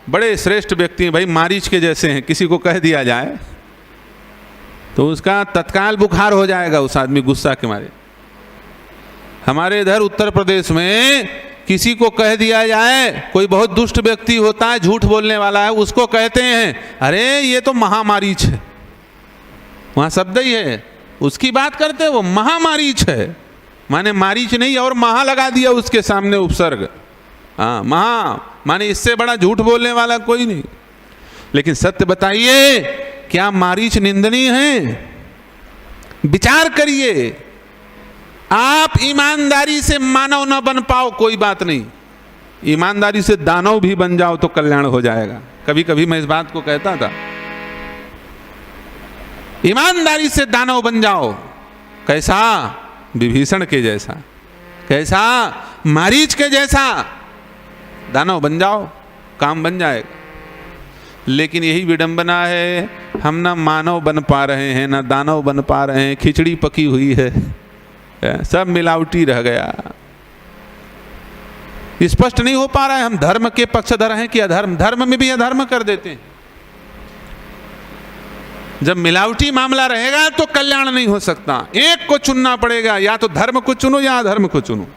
बड़े श्रेष्ठ व्यक्ति हैं भाई, मारीच के जैसे हैं, किसी को कह दिया जाए तो उसका तत्काल बुखार हो जाएगा उस आदमी गुस्सा के मारे। हमारे इधर उत्तर प्रदेश में किसी को कह दिया जाए, कोई बहुत दुष्ट व्यक्ति होता है, झूठ बोलने वाला है, उसको कहते हैं अरे ये तो महामारीच है। वहाँ शब्द ही है, उसकी बात करते हैं, वो महामारीच है, माने मारीच नहीं और महा लगा दिया उसके सामने उपसर्ग। हाँ, महा माने इससे बड़ा झूठ बोलने वाला कोई नहीं। लेकिन सत्य बताइए, क्या मारीच निंदनीय है? विचार करिए। आप ईमानदारी से मानव न बन पाओ कोई बात नहीं, ईमानदारी से दानव भी बन जाओ तो कल्याण हो जाएगा। कभी कभी मैं इस बात को कहता था, ईमानदारी से दानव बन जाओ। कैसा? विभीषण के जैसा, कैसा? मारीच के जैसा दानव बन जाओ, काम बन जाएगा। लेकिन यही विडंबना है, हम ना मानव बन पा रहे हैं ना दानव बन पा रहे हैं, खिचड़ी पकी हुई है, सब मिलावटी रह गया, स्पष्ट नहीं हो पा रहा है। हम धर्म के पक्षधर हैं कि अधर्म? धर्म में भी अधर्म कर देते हैं। जब मिलावटी मामला रहेगा तो कल्याण नहीं हो सकता। एक को चुनना पड़ेगा, या तो धर्म को चुनो या अधर्म को चुनो।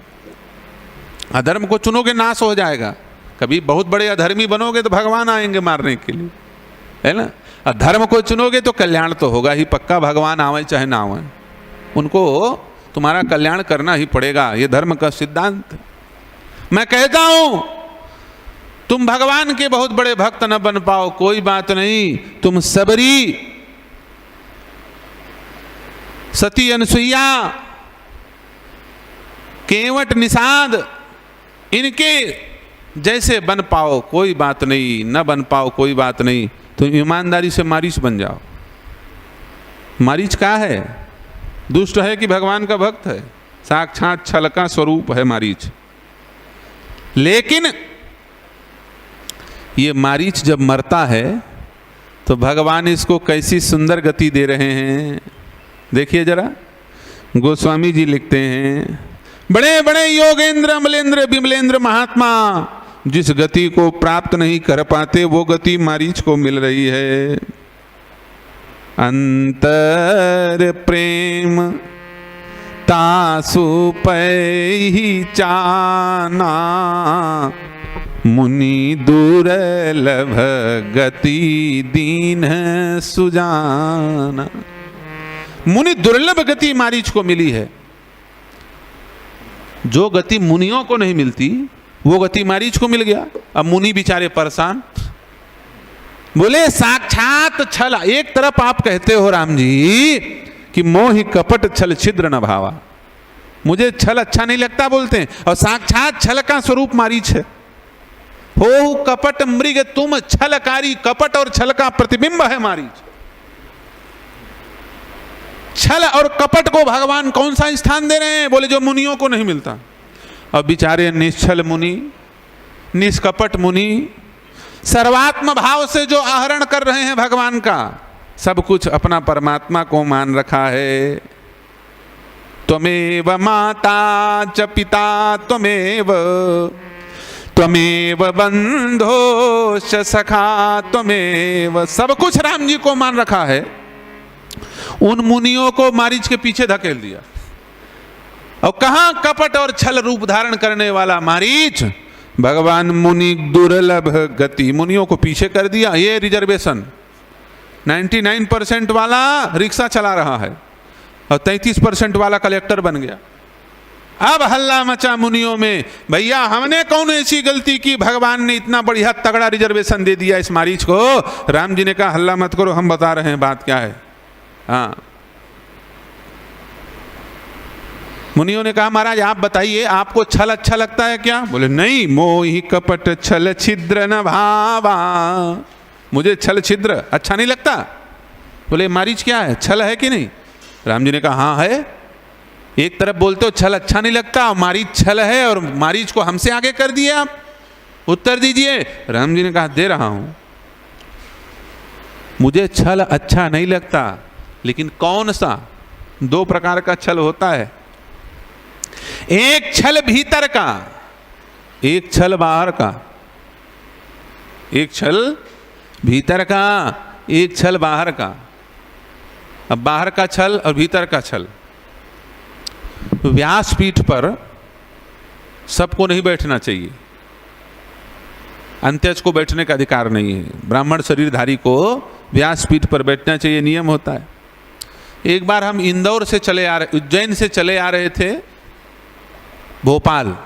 अधर्म को चुनोगे नाश हो जाएगा। कभी बहुत बड़े अधर्मी बनोगे तो भगवान आएंगे मारने के लिए, है ना। अधर्म को चुनोगे तो कल्याण तो होगा ही पक्का, भगवान आवे चाहे ना आवे, उनको तुम्हारा कल्याण करना ही पड़ेगा। ये धर्म का सिद्धांत। मैं कहता हूं, तुम भगवान के बहुत बड़े भक्त न बन पाओ कोई बात नहीं, तुम सबरी, सती अनुसुईया, केवट निषाद, इनके जैसे बन पाओ कोई बात नहीं, न बन पाओ कोई बात नहीं, तुम ईमानदारी से मारीच बन जाओ। मारीच क्या है? दुष्ट है कि भगवान का भक्त है? साक्षात छल का स्वरूप है मारीच। लेकिन ये मारीच जब मरता है तो भगवान इसको कैसी सुंदर गति दे रहे हैं। देखिए जरा, गोस्वामी जी लिखते हैं, बड़े बड़े योगेंद्र अमलेंद्र विमलेंद्र महात्मा जिस गति को प्राप्त नहीं कर पाते वो गति मारीच को मिल रही है। अंतर प्रेम तासु पैहि चाना, मुनि दुर्लभ गति दीन सुजाना। मुनि दुर्लभ गति मारीच को मिली है। जो गति मुनियों को नहीं मिलती वो गति मारीच को मिल गया। अब मुनि बेचारे परेशान, बोले साक्षात छल। एक तरफ आप कहते हो राम जी कि मोहि कपट छल छिद्र न भावा, मुझे छल अच्छा नहीं लगता बोलते हैं, और साक्षात छल का स्वरूप मारीच है। हो कपट मृग तुम छलकारी, कपट और छल का प्रतिबिंब है मारीच। छल और कपट को भगवान कौन सा स्थान दे रहे हैं? बोले जो मुनियों को नहीं मिलता। अब बेचारे निश्छल मुनि, निष्कपट मुनि, सर्वात्म भाव से जो आहरण कर रहे हैं भगवान का, सब कुछ अपना परमात्मा को मान रखा है। त्वमेव माता च पिता त्वमेव, त्वमेव बंधो च सखा त्वमेव, सब कुछ राम जी को मान रखा है। उन मुनियों को मारीच के पीछे धकेल दिया। और कहां कपट और छल रूप धारण करने वाला मारीच, भगवान मुनि दुर्लभ गति, मुनियों को पीछे कर दिया। ये रिजर्वेशन 99% वाला रिक्शा चला रहा है और 33% वाला कलेक्टर बन गया। अब हल्ला मचा मुनियों में, भैया हमने कौन ऐसी गलती की, भगवान ने इतना बढ़िया तगड़ा रिजर्वेशन दे दिया इस मारीच को। राम जी ने कहा हल्ला मत करो, हम बता रहे हैं बात क्या है। हाँ, मुनियों ने कहा महाराज आप बताइए, आपको छल अच्छा लगता है क्या? बोले नहीं, मोहि कपट छल छिद्र न भावा, मुझे छल छिद्र अच्छा नहीं लगता। बोले मारीच क्या है, छल है कि नहीं? राम जी ने कहा हाँ है। एक तरफ बोलते हो छल अच्छा नहीं लगता, मारीच छल है, और मारीच को हमसे आगे कर दिए आप, उत्तर दीजिए। राम जी ने कहा दे रहा हूं, मुझे छल अच्छा नहीं लगता, लेकिन कौन सा? दो प्रकार का छल होता है, एक छल भीतर का, एक छल बाहर का। एक छल भीतर का, एक छल बाहर का। अब बाहर का छल और भीतर का छल। व्यासपीठ पर सबको नहीं बैठना चाहिए, अंत्यज को बैठने का अधिकार नहीं है। ब्राह्मण शरीरधारी को व्यासपीठ पर बैठना चाहिए, नियम होता है। एक बार हम इंदौर से चले आ रहे, उज्जैन से चले आ रहे थे भोपाल,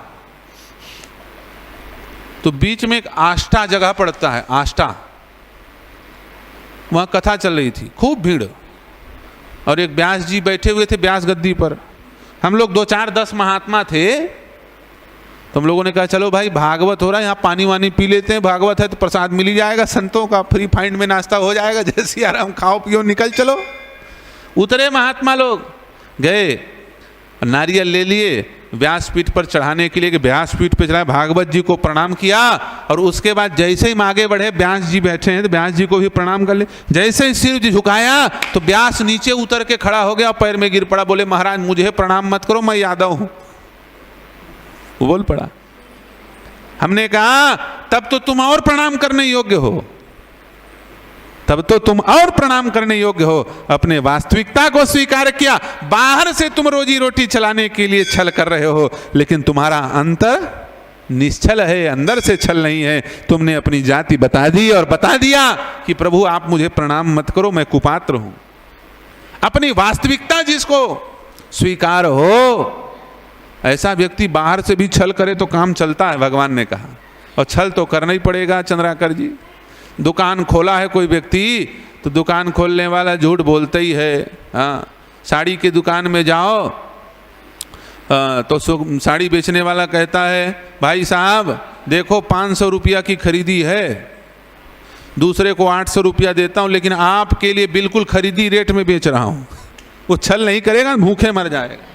तो बीच में एक आष्टा जगह पड़ता है, आष्टा, वहां कथा चल रही थी, खूब भीड़, और एक व्यास जी बैठे हुए थे व्यास गद्दी पर। हम लोग 2-4-10 महात्मा थे, तो हम लोगों ने कहा चलो भाई भागवत हो रहा है, यहाँ पानी वानी पी लेते हैं, भागवत है तो प्रसाद मिल ही जाएगा, संतों का फ्री फाइंड में नाश्ता हो जाएगा, जैसे आराम खाओ पियो निकल चलो। उतरे महात्मा लोग, गए, नारियल ले लिए व्यासपीठ पर चढ़ाने के लिए, कि व्यासपीठ पर चढ़ाए, भागवत जी को प्रणाम किया, और उसके बाद जैसे ही आगे बढ़े, व्यास जी बैठे हैं तो व्यास जी को भी प्रणाम कर ले। जैसे ही सिर झुकाया तो व्यास नीचे उतर के खड़ा हो गया, पैर में गिर पड़ा, बोले महाराज मुझे प्रणाम मत करो, मैं यादव हूं। वो बोल पड़ा। हमने कहा तब तो तुम और प्रणाम करने योग्य हो, तब तो तुम और प्रणाम करने योग्य हो। अपने वास्तविकता को स्वीकार किया। बाहर से तुम रोजी रोटी चलाने के लिए छल कर रहे हो, लेकिन तुम्हारा अंतर निश्चल है, अंदर से छल नहीं है। तुमने अपनी जाति बता दी और बता दिया कि प्रभु आप मुझे प्रणाम मत करो, मैं कुपात्र हूं। अपनी वास्तविकता जिसको स्वीकार हो, ऐसा व्यक्ति बाहर से भी छल करे तो काम चलता है, भगवान ने कहा। और छल तो करना ही पड़ेगा। चंद्राकर जी, दुकान खोला है कोई व्यक्ति, तो दुकान खोलने वाला झूठ बोलता ही है। हाँ, साड़ी की दुकान में जाओ तो साड़ी बेचने वाला कहता है भाई साहब देखो 500 रुपया की खरीदी है, दूसरे को 800 रुपया देता हूँ, लेकिन आपके लिए बिल्कुल खरीदी रेट में बेच रहा हूँ। वो छल नहीं करेगा, भूखे मर जाएगा।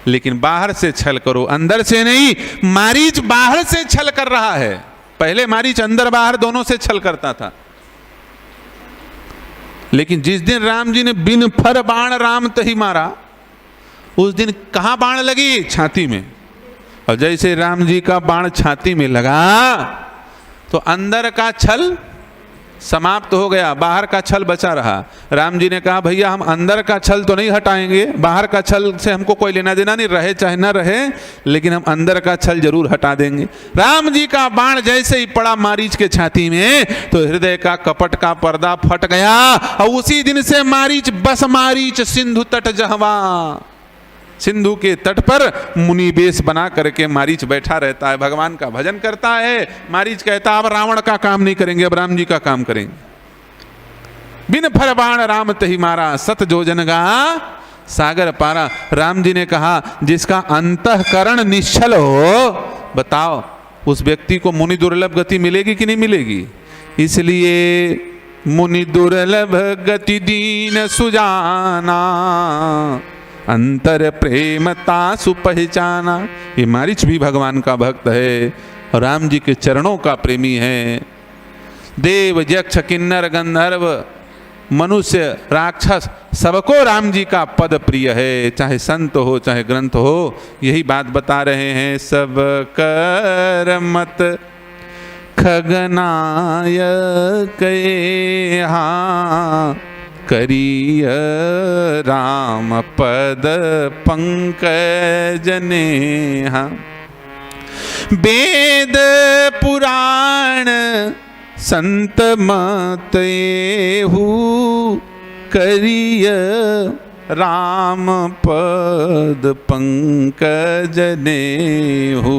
लेकिन बाहर से छल करो, अंदर से नहीं। मारीच बाहर से छल कर रहा है, पहले मारीच अंदर बाहर दोनों से छल करता था। लेकिन जिस दिन राम जी ने बिन फर बाण राम तही मारा, उस दिन कहां बाण लगी? छाती में। और जैसे राम जी का बाण छाती में लगा तो अंदर का छल समाप्त हो गया, बाहर का छल बचा रहा। राम जी ने कहा भैया हम अंदर का छल तो नहीं हटाएंगे, बाहर का छल से हमको कोई लेना देना नहीं, रहे चाहे ना रहे, लेकिन हम अंदर का छल जरूर हटा देंगे। राम जी का बाण जैसे ही पड़ा मारीच के छाती में, तो हृदय का कपट का पर्दा फट गया। और उसी दिन से मारीच बस मारीच सिंधु तट जहवा, सिंधु के तट पर मुनि बेश बना करके मारीच बैठा रहता है, भगवान का भजन करता है। मारीच कहता अब रावण का काम नहीं करेंगे, अब राम जी का काम करेंगे। बिन फर बाण राम तही मारा, सत जोजन गा सागर पारा। राम जी ने कहा जिसका अंतःकरण निश्चल हो, बताओ उस व्यक्ति को मुनि दुर्लभ गति मिलेगी कि नहीं मिलेगी? इसलिए मुनि दुर्लभ गति दीन सुजाना, अंतर प्रेमता सुपहचाना। ये मारीच भी भगवान का भक्त है और राम जी के चरणों का प्रेमी है। देव यक्ष किन्नर गंधर्व मनुष्य राक्षस सबको राम जी का पद प्रिय है, चाहे संत हो चाहे ग्रंथ हो। यही बात बता रहे हैं। सब कर मत खगनाय के हाँ, करिय राम पद पंकज नेहा। वेद पुराण संत मत एहू, करिय राम पद पंकज नेहू।